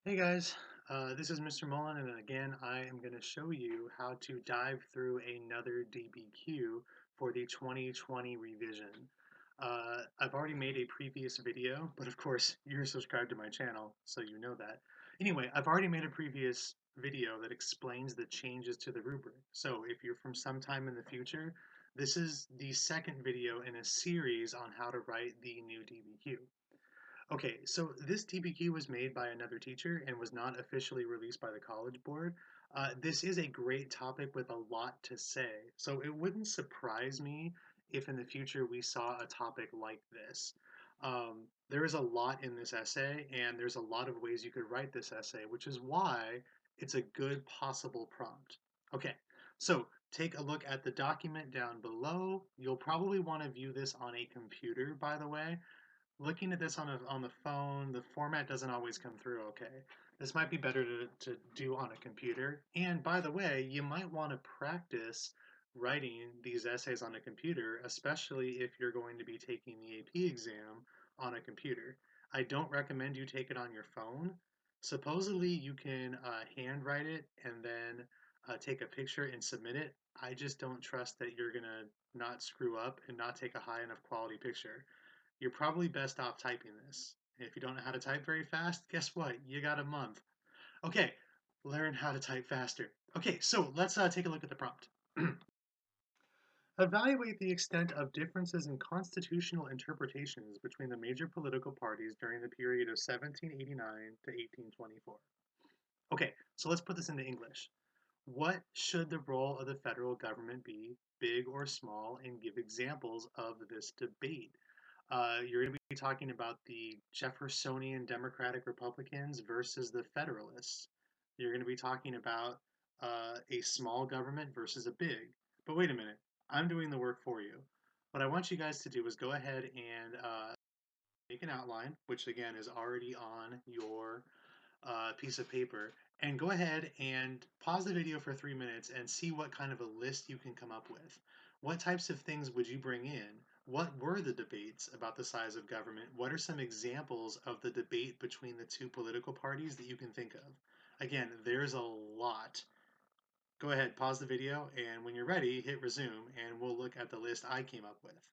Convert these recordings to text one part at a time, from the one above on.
Hey guys, this is Mr. Mullen, and again, I am going to show you how to dive through another DBQ for the 2020 revision. I've already made a previous video, but of course, you're subscribed to my channel, so you know that. Anyway, I've already made a previous video that explains the changes to the rubric. So if you're from sometime in the future, this is the second video in a series on how to write the new DBQ. Okay, so this DBQ was made by another teacher and was not officially released by the College Board. This is a great topic with a lot to say, so it wouldn't surprise me if in the future we saw a topic like this. There is a lot in this essay, and there's a lot of ways you could write this essay, which is why it's a good possible prompt. Okay, so take a look at the document down below. You'll probably want to view this on a computer, by the way. Looking at this on the phone, the format doesn't always come through okay. This might be better to do on a computer. And by the way, you might want to practice writing these essays on a computer, especially if you're going to be taking the AP exam on a computer. I don't recommend you take it on your phone. Supposedly you can handwrite it and then take a picture and submit it. I just don't trust that you're gonna not screw up and not take a high enough quality picture. You're probably best off typing this. If you don't know how to type very fast, guess what? You got a month. Okay, learn how to type faster. Okay, so let's take a look at the prompt. Evaluate the extent of differences in constitutional interpretations between the major political parties during the period of 1789 to 1824. Okay, so let's put this into English. What should the role of the federal government be, big or small, and give examples of this debate? You're going to be talking about the Jeffersonian Democratic Republicans versus the Federalists. You're going to be talking about a small government versus a big. But wait a minute, I'm doing the work for you. What I want you guys to do is go ahead and make an outline, which again is already on your piece of paper, and go ahead and pause the video for 3 minutes and see what kind of a list you can come up with. What types of things would you bring in? What were the debates about the size of government? What are some examples of the debate between the two political parties that you can think of? Again, there's a lot. Go ahead, pause the video, and when you're ready, hit resume, and we'll look at the list I came up with.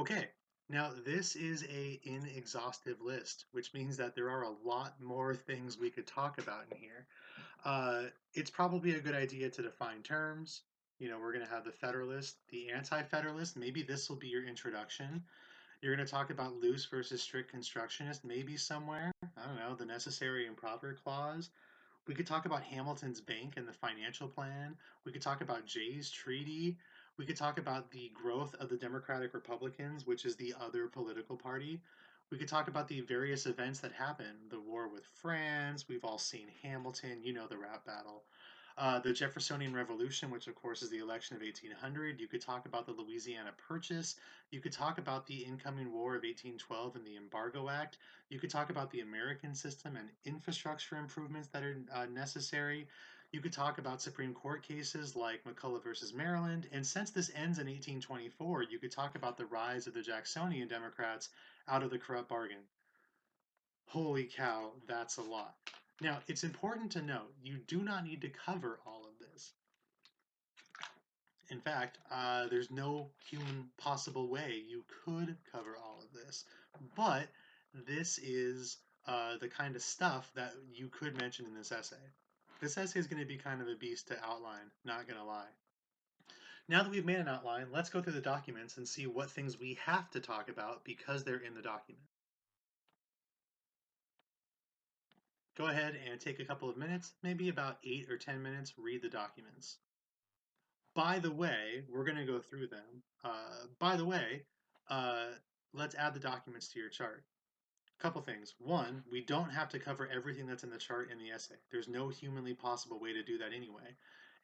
Okay, now this is a inexhaustive list, which means that there are a lot more things we could talk about in here. It's probably a good idea to define terms. You know, we're going to have the Federalist, the Anti-Federalist. Maybe this will be your introduction. You're going to talk about loose versus strict constructionist, maybe somewhere. I don't know, the necessary and proper clause. We could talk about Hamilton's Bank and the financial plan. We could talk about Jay's Treaty. We could talk about the growth of the Democratic Republicans, which is the other political party. We could talk about the various events that happened. The war with France, we've all seen Hamilton, you know, the rap battle. The Jeffersonian Revolution, which of course is the election of 1800. You could talk about the Louisiana Purchase. You could talk about the incoming war of 1812 and the Embargo Act. You could talk about the American system and infrastructure improvements that are necessary. You could talk about Supreme Court cases like McCulloch versus Maryland. And since this ends in 1824, you could talk about the rise of the Jacksonian Democrats out of the corrupt bargain. Holy cow, that's a lot. Now, it's important to note, you do not need to cover all of this. In fact, there's no human possible way you could cover all of this. But this is the kind of stuff that you could mention in this essay. This essay is going to be kind of a beast to outline, not going to lie. Now that we've made an outline, let's go through the documents and see what things we have to talk about because they're in the document. Go ahead and take a couple of minutes, maybe about 8 or 10 minutes, read the documents. By the way, we're going to go through them. By the way, let's add the documents to your chart. Couple things. One, we don't have to cover everything that's in the chart in the essay. There's no humanly possible way to do that anyway.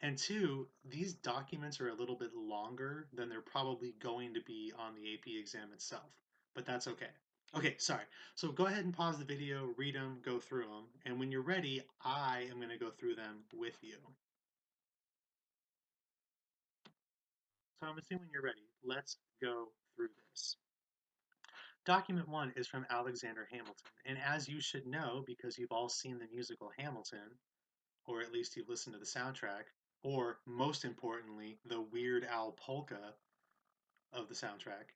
And two, these documents are a little bit longer than they're probably going to be on the AP exam itself, but that's okay. Okay, sorry. So go ahead and pause the video, read them, go through them, and when you're ready, I am going to go through them with you. So I'm assuming you're ready. Let's go through this. Document 1 is from Alexander Hamilton, and as you should know because you've all seen the musical Hamilton, or at least you've listened to the soundtrack, or most importantly, the Weird Al polka of the soundtrack,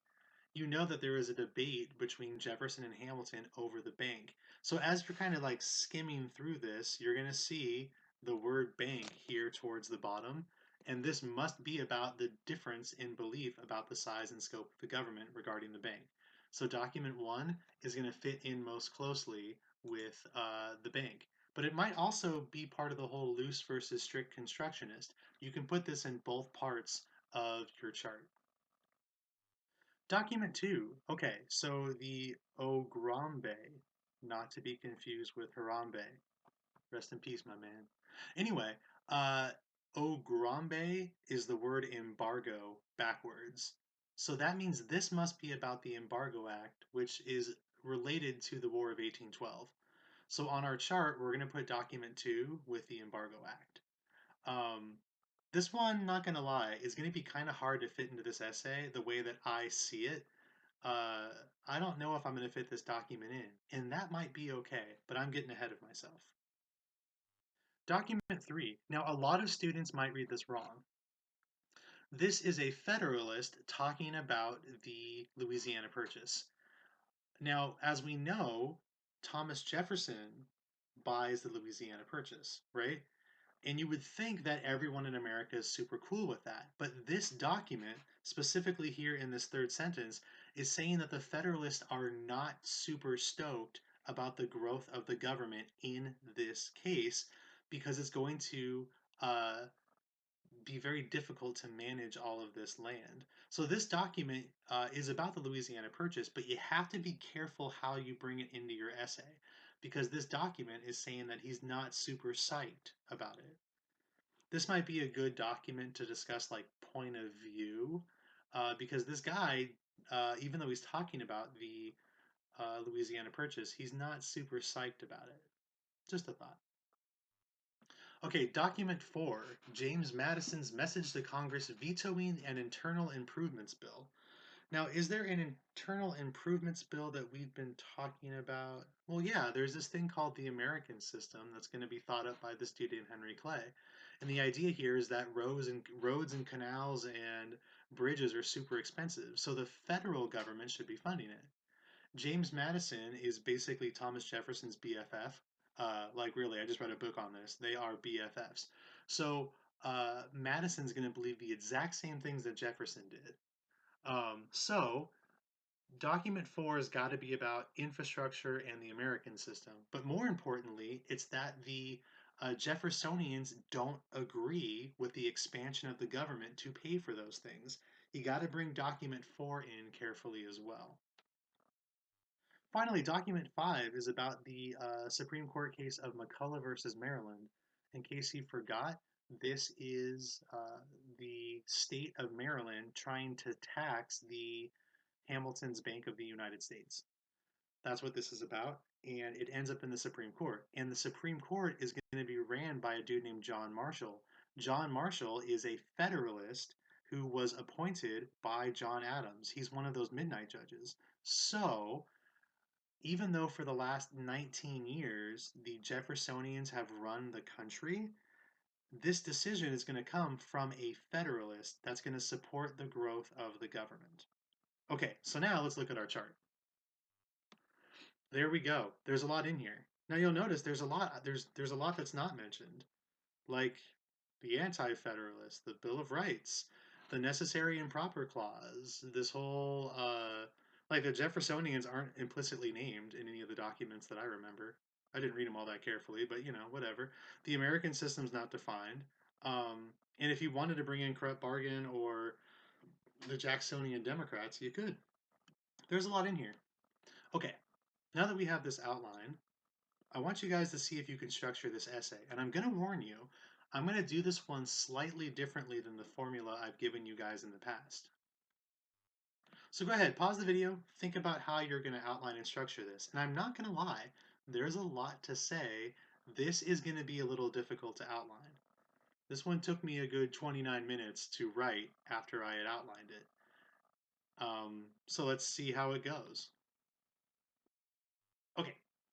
you know that there is a debate between Jefferson and Hamilton over the bank. So as you're kind of like skimming through this, you're going to see the word bank here towards the bottom. And this must be about the difference in belief about the size and scope of the government regarding the bank. So document 1 is going to fit in most closely with the bank. But it might also be part of the whole loose versus strict constructionist. You can put this in both parts of your chart. Document 2. Okay, so the Ogrambe, not to be confused with Harambe. Rest in peace, my man. Anyway, uh, Ogrambe is the word embargo backwards. So that means this must be about the Embargo Act, which is related to the War of 1812. So on our chart, we're going to put document 2 with the Embargo Act. This one, not going to lie, is going to be kind of hard to fit into this essay the way that I see it. uh, I don't know if I'm going to fit this document in, and that might be okay, but I'm getting ahead of myself. Document 3. Now, a lot of students might read this wrong. This is a Federalist talking about the Louisiana Purchase. Now, as we know, Thomas Jefferson buys the Louisiana Purchase, right? And you would think that everyone in America is super cool with that. But this document, specifically here in this third sentence, is saying that the Federalists are not super stoked about the growth of the government in this case because it's going to uh, be very difficult to manage all of this land. So this document is about the Louisiana Purchase, but you have to be careful how you bring it into your essay because this document is saying that he's not super psyched about it. This might be a good document to discuss like point of view because this guy, even though he's talking about the Louisiana Purchase, he's not super psyched about it. Just a thought. Okay, document 4, James Madison's message to Congress vetoing an internal improvements bill. Now, is there an internal improvements bill that we've been talking about? Well, yeah, there's this thing called the American system that's going to be thought up by the student Henry Clay. And the idea here is that roads and canals and bridges are super expensive, so the federal government should be funding it. James Madison is basically Thomas Jefferson's BFF. Like, really, I just read a book on this. They are BFFs. So Madison's going to believe the exact same things that Jefferson did. So document 4 has got to be about infrastructure and the American system. But more importantly, it's that the Jeffersonians don't agree with the expansion of the government to pay for those things. You got to bring document 4 in carefully as well. Finally, document 5 is about the Supreme Court case of McCulloch versus Maryland. In case you forgot, this is the state of Maryland trying to tax the Hamilton's Bank of the United States. That's what this is about, and it ends up in the Supreme Court. And the Supreme Court is going to be ran by a dude named John Marshall. John Marshall is a Federalist who was appointed by John Adams. He's one of those midnight judges. So, even though for the last 19 years the Jeffersonians have run the country, this decision is going to come from a Federalist that's going to support the growth of the government. Okay, so now let's look at our chart. There we go. There's a lot in here. Now you'll notice there's a lot that's not mentioned, like the Anti-Federalist, the Bill of Rights, the Necessary and Proper Clause. This whole like the Jeffersonians aren't implicitly named in any of the documents that I remember. I didn't read them all that carefully, but you know, whatever. The American system's not defined. And if you wanted to bring in corrupt bargain or the Jacksonian Democrats, you could. There's a lot in here. Okay, now that we have this outline, I want you guys to see if you can structure this essay. And I'm going to warn you, I'm going to do this one slightly differently than the formula I've given you guys in the past. So go ahead, pause the video, think about how you're going to outline and structure this. And I'm not going to lie, there's a lot to say. This is going to be a little difficult to outline. This one took me a good 29 minutes to write after I had outlined it. So let's see how it goes.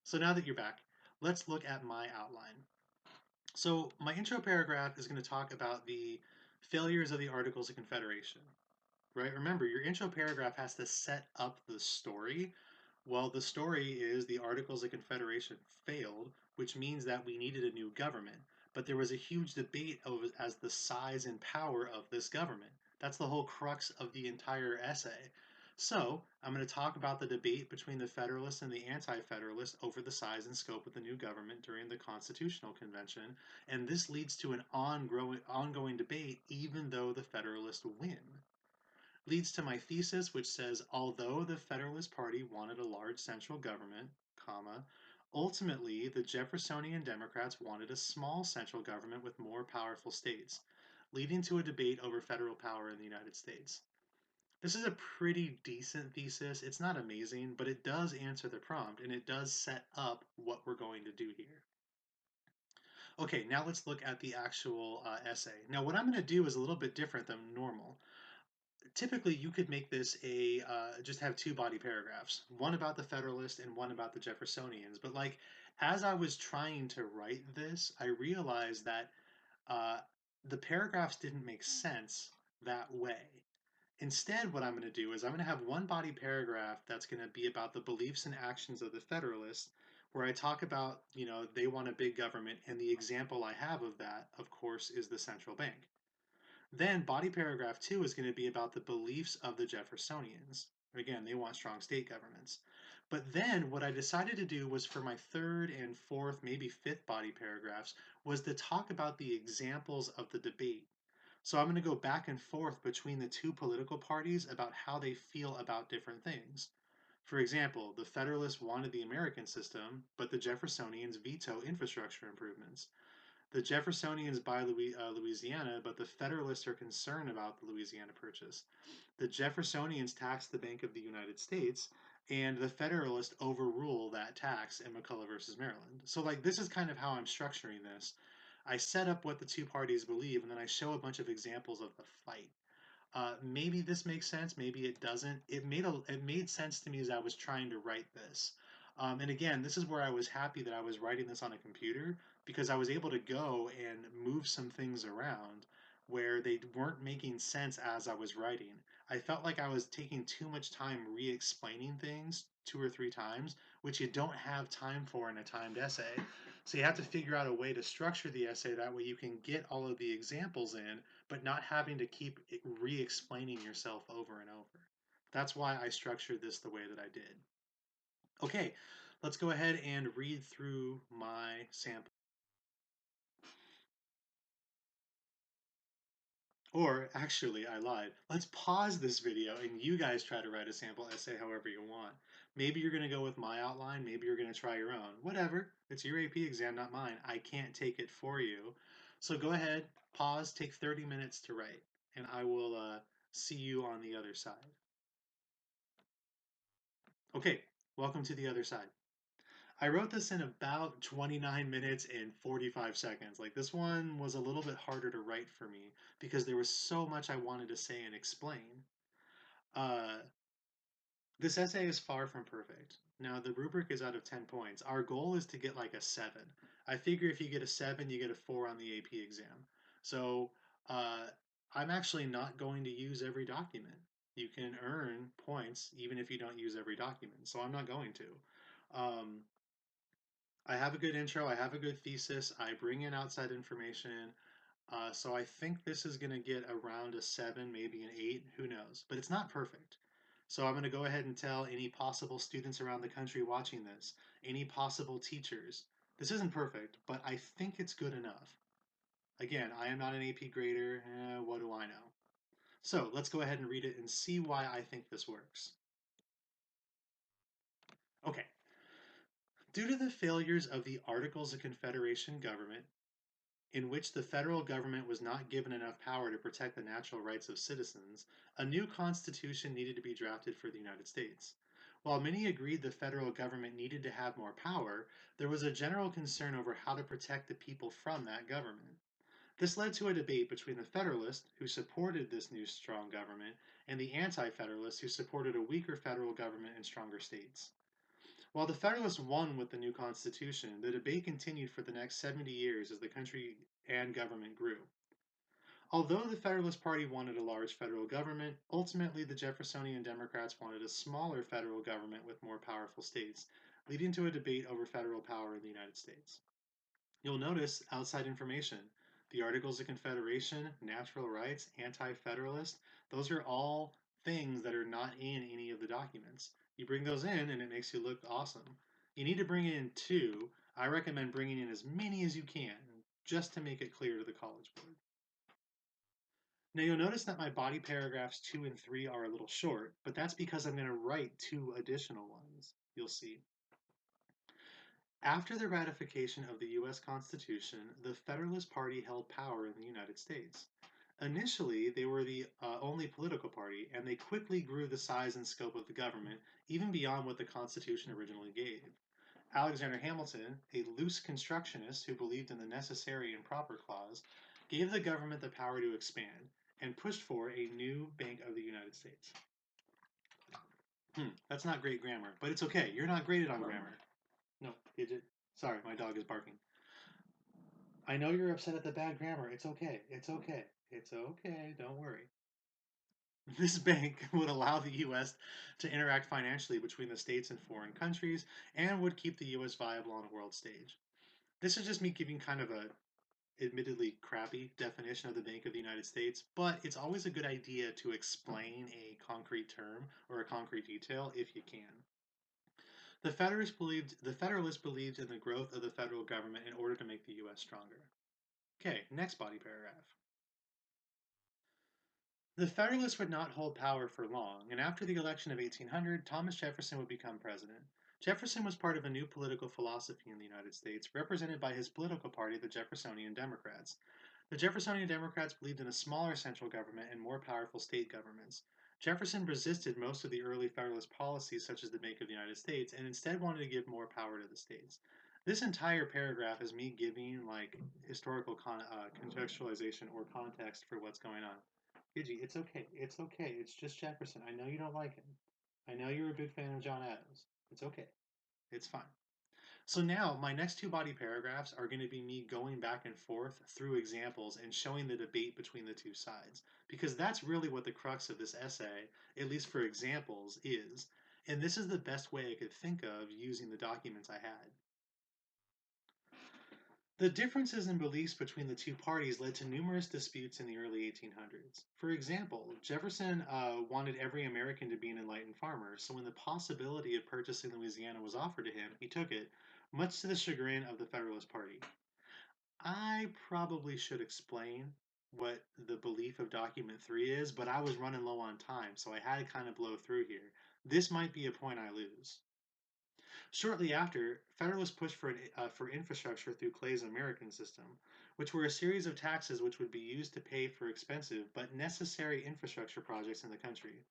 So now that you're back, let's look at my outline. So my intro paragraph is going to talk about the failures of the Articles of Confederation, right? Remember, your intro paragraph has to set up the story. Well, the story is the Articles of Confederation failed, which means that we needed a new government. But there was a huge debate over as the size and power of this government. That's the whole crux of the entire essay. So, I'm going to talk about the debate between the Federalists and the Anti-Federalists over the size and scope of the new government during the Constitutional Convention, and this leads to an ongoing debate even though the Federalists win. Leads to my thesis, which says, although the Federalist Party wanted a large central government, comma, ultimately the Jeffersonian Democrats wanted a small central government with more powerful states, leading to a debate over federal power in the United States. This is a pretty decent thesis. It's not amazing, but it does answer the prompt and it does set up what we're going to do here. Okay, now let's look at the actual essay. Now, what I'm going to do is a little bit different than normal. Typically, you could make this a just have two body paragraphs, one about the Federalist and one about the Jeffersonians. But like, as I was trying to write this, I realized that uh, the paragraphs didn't make sense that way. Instead, what I'm going to do is I'm going to have one body paragraph that's going to be about the beliefs and actions of the Federalists, where I talk about, they want a big government, and the example I have of that, of course, is the central bank. Then body paragraph 2 is going to be about the beliefs of the Jeffersonians. Again, they want strong state governments. But then what I decided to do was for my third and fourth, maybe fifth body paragraphs, was to talk about the examples of the debate. So I'm going to go back and forth between the two political parties about how they feel about different things. For example, the Federalists wanted the American system, but the Jeffersonians veto infrastructure improvements. The Jeffersonians buy Louisiana, but the Federalists are concerned about the Louisiana Purchase. The Jeffersonians tax the Bank of the United States, and the Federalists overrule that tax in McCulloch versus Maryland. So, like, this is kind of how I'm structuring this. I set up what the two parties believe, and then I show a bunch of examples of the fight. Maybe this makes sense, maybe it doesn't. It made sense to me as I was trying to write this. And again, this is where I was happy that I was writing this on a computer because I was able to go and move some things around where they weren't making sense as I was writing. I felt like I was taking too much time re-explaining things two or three times, which you don't have time for in a timed essay. So you have to figure out a way to structure the essay that way you can get all of the examples in but not having to keep re-explaining yourself over and over. That's why I structured this the way that I did. Okay, let's go ahead and read through my sample. Or actually, I lied. Let's pause this video and you guys try to write a sample essay however you want. Maybe you're going to go with my outline. Maybe you're going to try your own. Whatever. It's your AP exam, not mine. I can't take it for you. So go ahead, pause, take 30 minutes to write, and I will see you on the other side. Okay, welcome to the other side. I wrote this in about 29 minutes and 45 seconds. Like, this one was a little bit harder to write for me because there was so much I wanted to say and explain. Uh, this essay is far from perfect. Now, the rubric is out of 10 points. Our goal is to get like a 7. I figure if you get a 7, you get a 4 on the AP exam. So, uh, I'm actually not going to use every document. You can earn points even if you don't use every document. So, I'm not going to. Um, I have a good intro. I have a good thesis. I bring in outside information. So I think this is going to get around a 7, maybe an 8. Who knows? But it's not perfect. So I'm going to go ahead and tell any possible students around the country watching this, any possible teachers, this isn't perfect, but I think it's good enough. Again, I am not an AP grader. What do I know? So let's go ahead and read it and see why I think this works. Okay. Due to the failures of the Articles of Confederation government, in which the federal government was not given enough power to protect the natural rights of citizens, a new constitution needed to be drafted for the United States. While many agreed the federal government needed to have more power, there was a general concern over how to protect the people from that government. This led to a debate between the Federalists, who supported this new strong government, and the Anti-Federalists, who supported a weaker federal government and stronger states. While the Federalists won with the new Constitution, the debate continued for the next 70 years as the country and government grew. Although the Federalist Party wanted a large federal government, ultimately the Jeffersonian Democrats wanted a smaller federal government with more powerful states, leading to a debate over federal power in the United States. You'll notice outside information, the Articles of Confederation, natural rights, anti federalist, those are all things that are not in any of the documents. You bring those in and it makes you look awesome. You need to bring in two. I recommend bringing in as many as you can just to make it clear to the College Board. Now you'll notice that my body paragraphs 2 and 3 are a little short, but that's because I'm going to write two additional ones. You'll see. After the ratification of the U.S. Constitution, the Federalist Party held power in the United States. Initially, they were the only political party, and they quickly grew the size and scope of the government, even beyond what the Constitution originally gave. Alexander Hamilton, a loose constructionist who believed in the necessary and proper clause, gave the government the power to expand and pushed for a new Bank of the United States. That's not great grammar, but it's okay. You're not graded on grammar. No, Gidget. Sorry, my dog is barking. I know you're upset at the bad grammar. It's okay. It's okay. It's okay. Don't worry. This bank would allow the U.S. to interact financially between the states and foreign countries and would keep the U.S. viable on a world stage. This is just me giving kind of a admittedly crappy definition of the Bank of the United States, but it's always a good idea to explain a concrete term or a concrete detail if you can. The Federalists believed in the growth of the federal government in order to make the U.S. stronger. Okay, next body paragraph. The Federalists would not hold power for long, and after the election of 1800, Thomas Jefferson would become president. Jefferson was part of a new political philosophy in the United States, represented by his political party, the Jeffersonian Democrats. The Jeffersonian Democrats believed in a smaller central government and more powerful state governments. Jefferson resisted most of the early Federalist policies, such as the Bank of the United States, and instead wanted to give more power to the states. This entire paragraph is me giving historical contextualization or context for what's going on. Gigi, it's okay. It's okay. It's just Jefferson. I know you don't like him. I know you're a big fan of John Adams. It's okay. It's fine. So now my next two body paragraphs are going to be me going back and forth through examples and showing the debate between the two sides. Because that's really what the crux of this essay, at least for examples, is. And this is the best way I could think of using the documents I had. The differences in beliefs between the two parties led to numerous disputes in the early 1800s. For example, Jefferson wanted every American to be an enlightened farmer, so when the possibility of purchasing Louisiana was offered to him, he took it, much to the chagrin of the Federalist Party. I probably should explain what the belief of Document 3 is, but I was running low on time, so I had to kind of blow through here. This might be a point I lose. Shortly after, Federalists pushed for infrastructure through Clay's American system, which were a series of taxes which would be used to pay for expensive but necessary infrastructure projects in the country.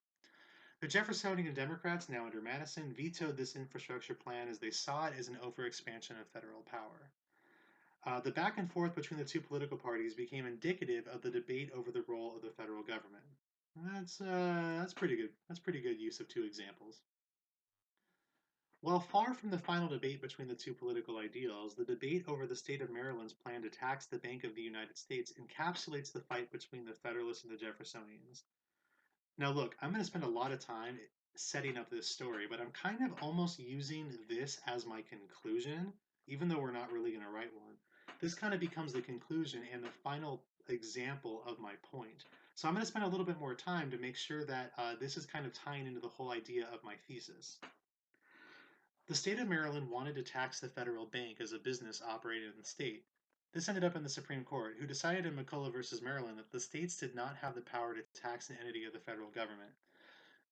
The Jeffersonian Democrats, now under Madison, vetoed this infrastructure plan as they saw it as an overexpansion of federal power. The back and forth between the two political parties became indicative of the debate over the role of the federal government. That's pretty good. That's pretty good use of two examples. While far from the final debate between the two political ideals, the debate over the state of Maryland's plan to tax the Bank of the United States encapsulates the fight between the Federalists and the Jeffersonians. Now, look, I'm going to spend a lot of time setting up this story, but I'm kind of almost using this as my conclusion, even though we're not really going to write one. This kind of becomes the conclusion and the final example of my point. So I'm going to spend a little bit more time to make sure that this is kind of tying into the whole idea of my thesis. The state of Maryland wanted to tax the federal bank as a business operated in the state. This ended up in the Supreme Court, who decided in McCulloch versus Maryland that the states did not have the power to tax an entity of the federal government.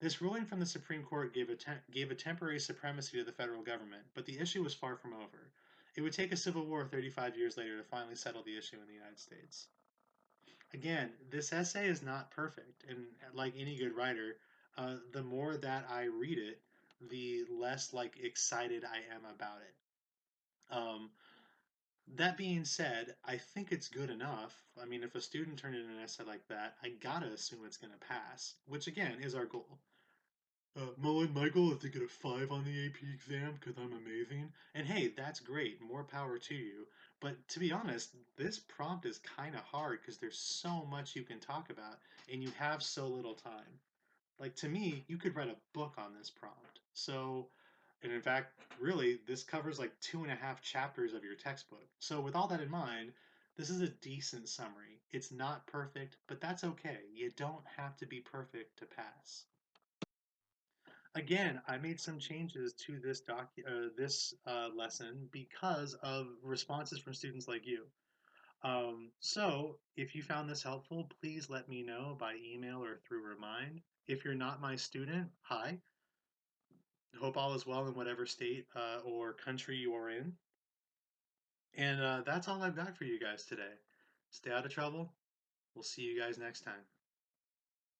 This ruling from the Supreme Court gave a temporary supremacy to the federal government, but the issue was far from over. It would take a civil war 35 years later to finally settle the issue in the United States. Again, this essay is not perfect, and like any good writer, the more that I read it, the less excited I am about it. That being said, I think it's good enough. I mean, if a student turned in an essay like that, I gotta assume it's gonna pass, which again is our goal. Mullen Michael has to get a 5 on the AP exam because I'm amazing. And hey, that's great. More power to you. But to be honest, this prompt is kind of hard because there's so much you can talk about and you have so little time. Like to me, you could write a book on this prompt. So, and in fact, really, this covers like 2.5 chapters of your textbook. So, with all that in mind, this is a decent summary. It's not perfect, but that's okay. You don't have to be perfect to pass. Again, I made some changes to this lesson because of responses from students like you. So, if you found this helpful, please let me know by email or through Remind. If you're not my student, hi. Hope all is well in whatever state or country you are in. And that's all I've got for you guys today. Stay out of trouble. We'll see you guys next time.